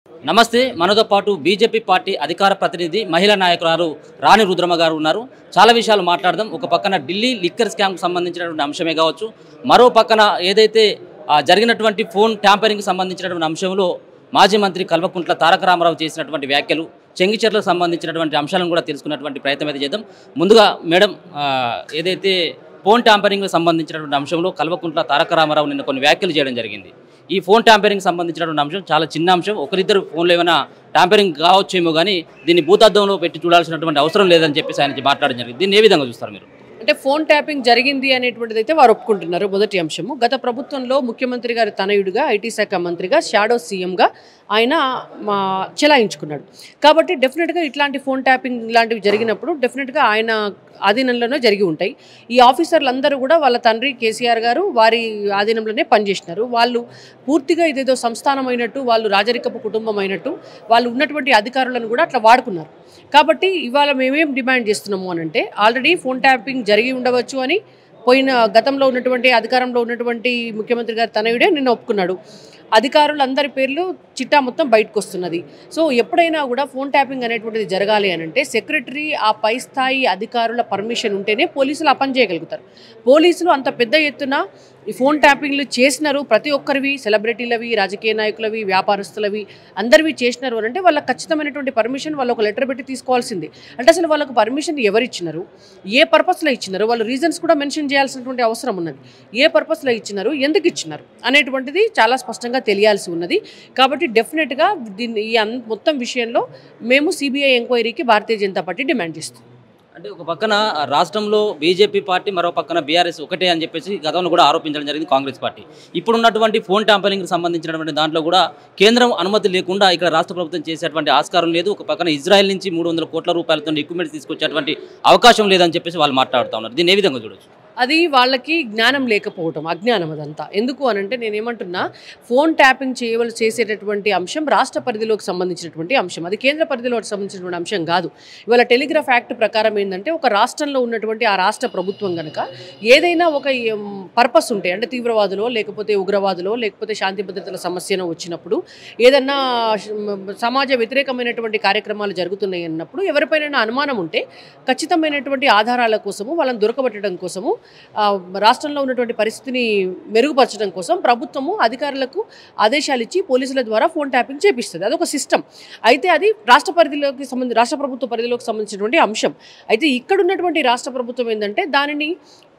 నమస్తే. మనతో పాటు బీజేపీ పార్టీ అధికార ప్రతినిధి మహిళా నాయకురాలు రాణి రుద్రమ గారు ఉన్నారు. చాలా విషయాలు మాట్లాడదాం. ఒక పక్కన ఢిల్లీ లిక్కర్ స్కామ్కు సంబంధించినటువంటి అంశమే కావచ్చు, మరో పక్కన ఏదైతే జరిగినటువంటి ఫోన్ ట్యాంపరింగ్కి సంబంధించినటువంటి అంశంలో మాజీ మంత్రి కల్వకుంట్ల తారక రామారావు చేసినటువంటి వ్యాఖ్యలు, చెంగిచెర్లకు సంబంధించినటువంటి అంశాలను కూడా తెలుసుకున్నటువంటి ప్రయత్నం అయితే చేద్దాం. ముందుగా మేడం, ఏదైతే ఫోన్ ట్యాంపరింగ్కి సంబంధించినటువంటి అంశంలో కల్వకుంట్ల తారక రామారావు నిన్న కొన్ని వ్యాఖ్యలు చేయడం జరిగింది. ఈ ఫోన్ ట్యాంపరింగ్ సంబంధించినటువంటి అంశం చాలా చిన్న అంశం, ఒకరిద్దరు ఫోన్లో ఏమైనా ట్యాంపరింగ్ కావచ్చేమో కానీ దీన్ని భూతద్దంలో పెట్టి చూడాల్సినటువంటి అవసరం లేదని చెప్పేసి ఆయన మాట్లాడడం జరిగింది. దీన్ని ఏ విధంగా చూస్తారు మీరు? అంటే ఫోన్ ట్యాపింగ్ జరిగింది అనేటువంటిది అయితే వారు ఒప్పుకుంటున్నారు. మొదటి అంశము, గత ప్రభుత్వంలో ముఖ్యమంత్రి గారి తనయుడిగా ఐటీ శాఖ మంత్రిగా షాడో సీఎంగా ఆయన చెలాయించుకున్నాడు. కాబట్టి డెఫినెట్గా ఇట్లాంటి ఫోన్ ట్యాపింగ్ లాంటివి జరిగినప్పుడు డెఫినెట్గా ఆయన ఆధీనంలోనే జరిగి ఉంటాయి. ఈ ఆఫీసర్లందరూ కూడా వాళ్ళ తండ్రి కేసీఆర్ గారు వారి ఆధీనంలోనే పనిచేసినారు. వాళ్ళు పూర్తిగా ఇదేదో సంస్థానమైనట్టు, వాళ్ళు రాజరికపు కుటుంబం అయినట్టు వాళ్ళు ఉన్నటువంటి అధికారులను కూడా అట్లా వాడుకున్నారు. కాబట్టి ఇవాళ మేమేం డిమాండ్ చేస్తున్నాము అని అంటే, ఆల్రెడీ ఫోన్ ట్యాపింగ్ జరిగి ఉండవచ్చు అని గతంలో ఉన్నటువంటి అధికారంలో ఉన్నటువంటి ముఖ్యమంత్రి గారి తనయుడే నిన్న ఒప్పుకున్నాడు. అధికారులందరి పేర్లు చిట్టా మొత్తం బయటకు వస్తున్నది. సో ఎప్పుడైనా కూడా ఫోన్ ట్యాపింగ్ అనేటువంటిది జరగాలి అని అంటే సెక్రటరీ, ఆ పై స్థాయి అధికారుల పర్మిషన్ ఉంటేనే పోలీసులు ఆ పని చేయగలుగుతారు. పోలీసులు అంత పెద్ద ఎత్తున ఈ ఫోన్ ట్యాపింగ్లు చేసినారు, ప్రతి ఒక్కరివి, సెలబ్రిటీలవి, రాజకీయ నాయకులవి, వ్యాపారస్తులవి, అందరివి చేసినారు అని అంటే వాళ్ళకి ఖచ్చితమైనటువంటి పర్మిషన్ వాళ్ళు ఒక లెటర్ పెట్టి తీసుకోవాల్సింది. అంటే అసలు వాళ్ళకు పర్మిషన్ ఎవరు ఇచ్చినారు, ఏ పర్పస్లో ఇచ్చినారు, వాళ్ళ రీజన్స్ కూడా మెన్షన్ చేయాల్సినటువంటి అవసరం ఉన్నది. ఏ పర్పస్లో ఇచ్చినారు, ఎందుకు ఇచ్చినారు అనేటువంటిది చాలా స్పష్టంగా తెలియాల్సి ఉన్నది. కాబట్టి డెఫినెట్గా దీన్ని మొత్తం విషయంలో మేము సిబిఐ ఎంక్వైరీకి భారతీయ జనతా పార్టీ డిమాండ్ చేస్తాం. అంటే ఒక పక్కన రాష్ట్రంలో బీజేపీ పార్టీ, మరో పక్కన బీఆర్ఎస్ ఒకటే అని చెప్పేసి గతంలో కూడా ఆరోపించడం జరిగింది కాంగ్రెస్ పార్టీ. ఇప్పుడున్నటువంటి ఫోన్ ట్యాంపరింగ్కి సంబంధించినటువంటి దాంట్లో కూడా కేంద్రం అనుమతి లేకుండా ఇక్కడ రాష్ట్ర ప్రభుత్వం చేసేటువంటి ఆస్కారం లేదు. ఒక పక్కన ఇజ్రాయెల్ నుంచి 300 కోట్ల రూపాయలతో ఎక్విప్మెంట్స్ తీసుకొచ్చేటువంటి అవకాశం లేదని చెప్పేసి వాళ్ళు మాట్లాడుతూ ఉన్నారు. దీన్ని ఏ విధంగా చూడొచ్చు? అది వాళ్ళకి జ్ఞానం లేకపోవటం, అజ్ఞానం అదంతా. ఎందుకు అనంటే నేనేమంటున్నా, ఫోన్ ట్యాపింగ్ చేసేటటువంటి అంశం రాష్ట్ర పరిధిలోకి సంబంధించినటువంటి అంశం, అది కేంద్ర పరిధిలోకి సంబంధించినటువంటి అంశం కాదు. ఇవాళ టెలిగ్రాఫ్ యాక్ట్ ప్రకారం ఏంటంటే, ఒక రాష్ట్రంలో ఉన్నటువంటి ఆ రాష్ట్ర ప్రభుత్వం కనుక ఏదైనా ఒక పర్పస్ ఉంటే, అంటే తీవ్రవాదులో లేకపోతే ఉగ్రవాదులో లేకపోతే శాంతి భద్రతల సమస్యను వచ్చినప్పుడు, ఏదన్నా సమాజ వ్యతిరేకమైనటువంటి కార్యక్రమాలు జరుగుతున్నాయి అన్నప్పుడు ఎవరిపైన అనుమానం ఉంటే ఖచ్చితమైనటువంటి ఆధారాల కోసము, వాళ్ళని దొరకబట్టడం కోసము, రాష్ట్రంలో ఉన్నటువంటి పరిస్థితిని మెరుగుపరచడం కోసం ప్రభుత్వము అధికారులకు ఆదేశాలు ఇచ్చి పోలీసుల ద్వారా ఫోన్ ట్యాపింగ్ చేపిస్తుంది. అదొక సిస్టమ్. అయితే అది రాష్ట్ర ప్రభుత్వ పరిధిలోకి సంబంధించినటువంటి అంశం. అయితే ఇక్కడ ఉన్నటువంటి రాష్ట్ర ప్రభుత్వం ఏంటంటే దానిని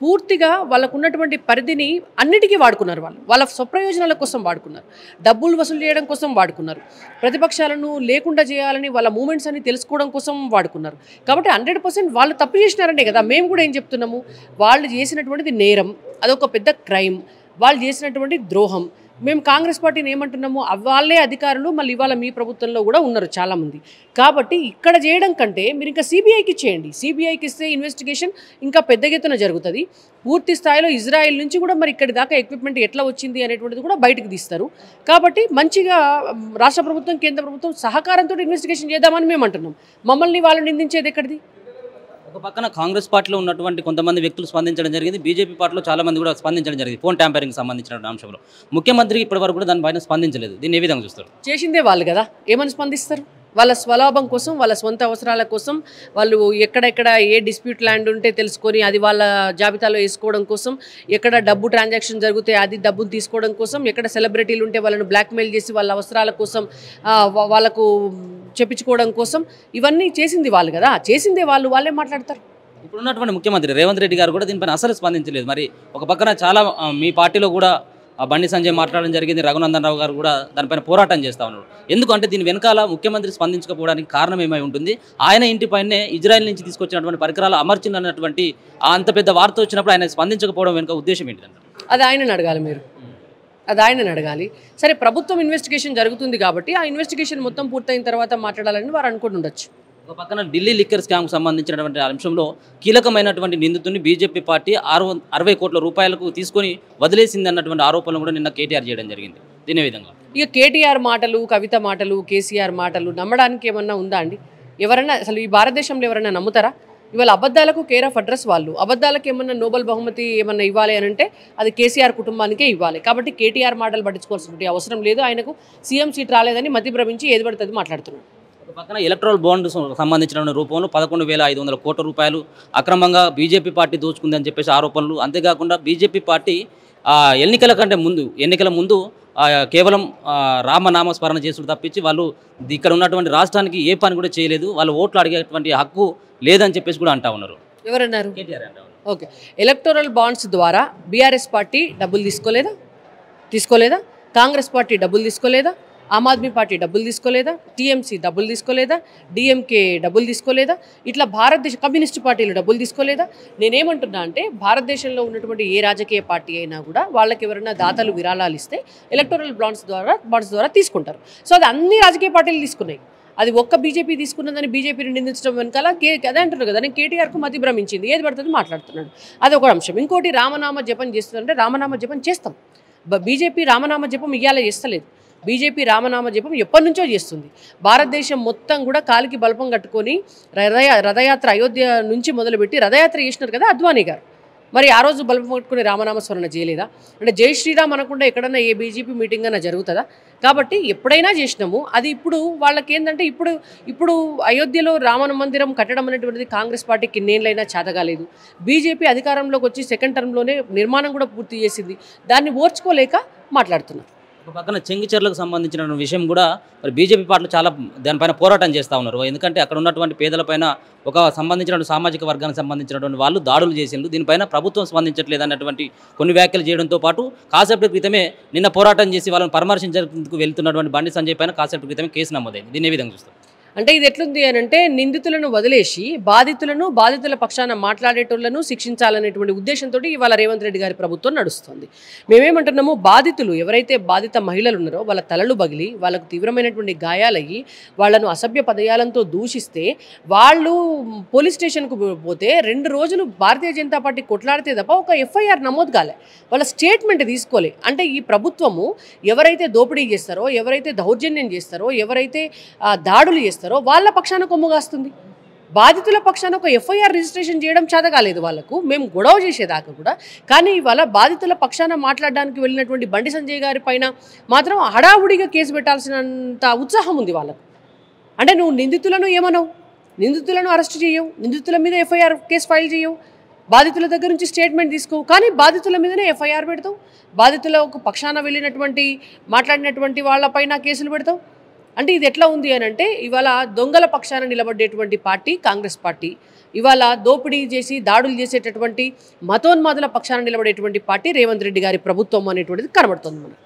పూర్తిగా వాళ్ళకు ఉన్నటువంటి పరిధిని అన్నిటికీ వాడుకున్నారు. వాళ్ళ స్వప్రయోజనాల కోసం వాడుకున్నారు, డబ్బులు వసూలు చేయడం కోసం వాడుకున్నారు, ప్రతిపక్షాలను లేకుండా చేయాలని వాళ్ళ మూమెంట్స్ అని తెలుసుకోవడం కోసం వాడుకున్నారు. కాబట్టి 100% వాళ్ళు తప్పు చేసినారంటే కదా. మేము కూడా ఏం చెప్తున్నాము, వాళ్ళు చేసినటువంటిది నేరం, అదొక పెద్ద క్రైమ్, వాళ్ళు చేసినటువంటి ద్రోహం. మేము కాంగ్రెస్ పార్టీని ఏమంటున్నాము, వాళ్ళే అధికారులు మళ్ళీ ఇవాళ మీ ప్రభుత్వంలో కూడా ఉన్నారు చాలామంది. కాబట్టి ఇక్కడ చేయడం కంటే మీరు ఇంకా సిబిఐకి చేయండి. సిబిఐకి ఇస్తే ఇన్వెస్టిగేషన్ ఇంకా పెద్ద ఎత్తున జరుగుతుంది. పూర్తి స్థాయిలో ఇజ్రాయెల్ నుంచి కూడా మరి ఇక్కడి దాకా ఎక్విప్మెంట్ ఎట్లా వచ్చింది అనేటువంటిది కూడా బయటకు తీస్తారు. కాబట్టి మంచిగా రాష్ట్ర ప్రభుత్వం, కేంద్ర ప్రభుత్వం సహకారంతో ఇన్వెస్టిగేషన్ చేద్దామని మేము అంటున్నాం. మమ్మల్ని వాళ్ళు నిందించేది ఎక్కడిది? ఒక పక్కన కాంగ్రెస్ పార్టీలో ఉన్నటువంటి కొంతమంది వ్యక్తులు స్పందించడం జరిగింది, బీజేపీ పార్టీలో చాలా మంది కూడా స్పందించడం జరిగింది ఫోన్ ట్యాంపరింగ్ సంబంధించిన అంశంలో. ముఖ్యమంత్రి ఇప్పటివరకు కూడా దానిపైన స్పందించలేదు. దీన్ని ఏ విధంగా చూస్తారు? చేసిందే వాళ్ళు కదా, ఏమని స్పందిస్తారు? వాళ్ళ స్వలాభం కోసం, వాళ్ళ సొంత అవసరాల కోసం, వాళ్ళు ఎక్కడెక్కడ ఏ డిస్ప్యూట్ ల్యాండ్ ఉంటే తెలుసుకొని అది వాళ్ళ జాబితాలో వేసుకోవడం కోసం, ఎక్కడ డబ్బు ట్రాన్సాక్షన్ జరిగితే అది డబ్బును తీసుకోవడం కోసం, ఎక్కడ సెలబ్రిటీలు ఉంటే వాళ్ళను బ్లాక్మెయిల్ చేసి వాళ్ళ అవసరాల కోసం వాళ్ళకు చెప్పించుకోవడం కోసం, ఇవన్నీ చేసింది వాళ్ళు కదా. చేసిందే వాళ్ళే మాట్లాడతారు. ఇప్పుడున్నటువంటి ముఖ్యమంత్రి రేవంత్ రెడ్డి గారు కూడా దీనిపైన అసలు స్పందించలేదు. మరి ఒక పక్కన చాలా మీ పార్టీలో కూడా బండి సంజయ్ మాట్లాడడం జరిగింది, రఘునందన్ రావు గారు కూడా దానిపైన పోరాటం చేస్తూ ఉన్నారు. ఎందుకంటే దీని వెనకాల ముఖ్యమంత్రి స్పందించకపోవడానికి కారణం ఏమై ఉంటుంది? ఆయన ఇంటిపైనే ఇజ్రాయెల్ నుంచి తీసుకొచ్చినటువంటి పరికరాలు అమర్చినటువంటి అంత పెద్ద వార్త వచ్చినప్పుడు ఆయన స్పందించకపోవడం వెనుక ఉద్దేశం ఏంటిదంట? అది ఆయనను అడగాలి మీరు, అది ఆయనను అడగాలి. సరే, ప్రభుత్వం ఇన్వెస్టిగేషన్ జరుగుతుంది కాబట్టి ఆ ఇన్వెస్టిగేషన్ మొత్తం పూర్తయిన తర్వాత మాట్లాడాలని వారు అనుకుని ఉండొచ్చు. ఒక పక్కన ఢిల్లీ లిక్కర్ స్కామ్కు సంబంధించినటువంటి అంశంలో కీలకమైనటువంటి నిందితుడిని బీజేపీ పార్టీ 60 కోట్ల రూపాయలకు తీసుకొని వదిలేసింది అన్నటువంటి ఆరోపణలు కూడా నిన్న కేటీఆర్ చేయడం జరిగింది. దీని విధంగా ఇక కేటీఆర్ మాటలు, కవిత మాటలు, కేసీఆర్ మాటలు నమ్మడానికి ఏమన్నా ఉందా అండి? ఎవరైనా అసలు ఈ భారతదేశంలో ఎవరైనా నమ్ముతారా? ఇవాళ అబద్ధాలకు కేర్ ఆఫ్ అడ్రస్ వాళ్ళు. అబద్ధాలకు ఏమన్నా నోబెల్ బహుమతి ఏమన్నా ఇవ్వాలి అని అంటే అది కేసీఆర్ కుటుంబానికే ఇవ్వాలి. కాబట్టి కేటీఆర్ మాటలు పట్టించుకోవాల్సిన అవసరం లేదు. ఆయనకు సీఎం సీట్ రాలేదని మతి భ్రమించి ఏది పడుతుంది మాట్లాడుతున్నాడు. ఒక పక్కన ఎలక్ట్రల్ బాండ్ సంబంధించిన రూపంలో 11,500 కోట్ల రూపాయలు అక్రమంగా బీజేపీ పార్టీ దోచుకుందని చెప్పేసి ఆరోపణలు. అంతేకాకుండా బీజేపీ పార్టీ ఎన్నికల ముందు కేవలం రామనామ స్మరణ చేసుడు తప్పించి వాళ్ళు ఇక్కడ ఉన్నటువంటి రాష్ట్రానికి ఏ పని కూడా చేయలేదు. వాళ్ళు ఓట్లు అడిగేటువంటి హక్కు లేదని చెప్పేసి కూడా అంటా ఉన్నారు. ఎవరన్నారు? కేటీఆర్ అంటా ఉన్నారు. ఓకే, ఎలక్టోరల్ బాండ్స్ ద్వారా బీఆర్ఎస్ పార్టీ డబ్బులు తీసుకోలేదా? కాంగ్రెస్ పార్టీ డబ్బులు తీసుకోలేదా? ఆమ్ ఆద్మీ పార్టీ డబ్బులు తీసుకోలేదా? టీఎంసీ డబ్బులు తీసుకోలేదా? డిఎంకే డబ్బులు తీసుకోలేదా? ఇట్లా భారతదేశ కమ్యూనిస్ట్ పార్టీలు డబ్బులు తీసుకోలేదా? నేనేమంటున్నా అంటే భారతదేశంలో ఉన్నటువంటి ఏ రాజకీయ పార్టీ అయినా కూడా వాళ్ళకి ఎవరైనా దాతలు విరాళాలు ఇస్తే ఎలక్టోరల్ బాండ్స్ ద్వారా తీసుకుంటారు. సో అది అన్ని రాజకీయ పార్టీలు తీసుకున్నాయి. అది ఒక్క బీజేపీ తీసుకున్నదని బీజేపీని నిందించడం వెనకాల అదే అంటున్నారు కదా, నేను కేటీఆర్కు మతి భ్రమించింది, ఏది పడుతుంది మాట్లాడుతున్నాడు. అది ఒక అంశం. ఇంకోటి రామనామ జపం చేస్తుందంటే రామనామ జపం చేస్తాం. బీజేపీ రామనామ జపం ఇయ్యాల చేస్తలేదు. బీజేపీ రామనామ జపం ఎప్పటి నుంచో చేస్తుంది. భారతదేశం మొత్తం కూడా కాలికి బల్పం కట్టుకొని రథయాత్ర అయోధ్య నుంచి మొదలుపెట్టి రథయాత్ర చేసినారు కదా అద్వానీ గారు. మరి ఆ రోజు బల్పం కట్టుకుని రామనామ స్మరణ చేయలేదా? అంటే జై శ్రీరామ్ అనకుండా ఎక్కడన్నా ఏ బీజేపీ మీటింగ్ అన్నా జరుగుతుందా? కాబట్టి ఎప్పుడైనా చేసినాము. అది ఇప్పుడు వాళ్ళకి ఏంటంటే ఇప్పుడు అయోధ్యలో రామ మందిరం కట్టడం అనేటువంటిది కాంగ్రెస్ పార్టీకి ఇన్నేళ్ళైనా చేతగాలేదు. బీజేపీ అధికారంలోకి వచ్చి సెకండ్ టర్మ్లోనే నిర్మాణం కూడా పూర్తి చేసింది. దాన్ని ఓర్చుకోలేక మాట్లాడుతున్నారు. ఒక పక్కన చెంగిచెర్లకు సంబంధించిన విషయం కూడా మరి బీజేపీ పార్టీలు చాలా దానిపైన పోరాటం చేస్తూ ఉన్నారు. ఎందుకంటే అక్కడ ఉన్నటువంటి పేదలపైన ఒక సంబంధించిన సామాజిక వర్గానికి సంబంధించినటువంటి వాళ్ళు దాడులు చేసిండ్రు. దీనిపైన ప్రభుత్వం స్పందించట్లేదు అన్నటువంటి కొన్ని వ్యాఖ్యలు చేయడంతో పాటు కాసేపటి క్రితమే నిన్న పోరాటం చేసి వాళ్ళని పరామర్శించేందుకు వెళ్తున్నటువంటి బండి సంజయ్ పైన కాసేపటి క్రితమే కేసు నమోదైంది. దీన్ని ఏ విధంగా చూస్తారు? అంటే ఇది ఎట్లుంది అని అంటే నిందితులను వదిలేసి బాధితుల పక్షాన మాట్లాడేటోళ్లను శిక్షించాలనేటువంటి ఉద్దేశంతో ఇవాళ రేవంత్ రెడ్డి గారి ప్రభుత్వం నడుస్తుంది. మేమేమంటున్నాము, బాధితులు ఎవరైతే బాధిత మహిళలు ఉన్నారో వాళ్ళ తలలు బగిలి వాళ్ళకు తీవ్రమైనటువంటి గాయాలయ్యి వాళ్ళను అసభ్య పదయాలంతో దూషిస్తే వాళ్ళు పోలీస్ స్టేషన్కు పోతే 2 రోజులు భారతీయ జనతా పార్టీ కొట్లాడితే తప్ప ఒక ఎఫ్ఐఆర్ నమోదు కాలే, వాళ్ళ స్టేట్మెంట్ తీసుకోలే. అంటే ఈ ప్రభుత్వము ఎవరైతే దోపిడీ చేస్తారో, ఎవరైతే దౌర్జన్యం చేస్తారో, ఎవరైతే దాడులు చేస్తారో వాళ్ళ పక్షాన కొమ్ముగాస్తుంది. బాధితుల పక్షాన ఒక ఎఫ్ఐఆర్ రిజిస్ట్రేషన్ చేయడం చేతగాలేదు వాళ్ళకు. మేము గొడవ చేసేదాకా కూడా. కానీ ఇవాళ బాధితుల పక్షాన మాట్లాడడానికి వెళ్ళినటువంటి బండి సంజయ్ గారి పైన మాత్రం హడావుడిగా కేసు పెట్టాల్సినంత ఉత్సాహం ఉంది వాళ్ళకు. అంటే నువ్వు నిందితులను ఏమనవు, నిందితులను అరెస్ట్ చేయవు, నిందితుల మీద ఎఫ్ఐఆర్ కేసు ఫైల్ చేయవు, బాధితుల దగ్గర నుంచి స్టేట్మెంట్ తీసుకోవు, కానీ బాధితుల మీదనే ఎఫ్ఐఆర్ పెడతావు, బాధితులకు పక్షాన వెళ్ళినటువంటి మాట్లాడినటువంటి వాళ్ళపైన కేసులు పెడతావు. అంటే ఇది ఎట్లా ఉంది అని అంటే ఇవాళ దొంగల పక్షాన నిలబడేటువంటి పార్టీ కాంగ్రెస్ పార్టీ, ఇవాళ దోపిడీ చేసి దాడులు చేసేటటువంటి మతోన్మాదుల పక్షాన నిలబడేటువంటి పార్టీ రేవంత్ రెడ్డి గారి ప్రభుత్వం అనేటువంటిది కనబడుతుంది మనకు.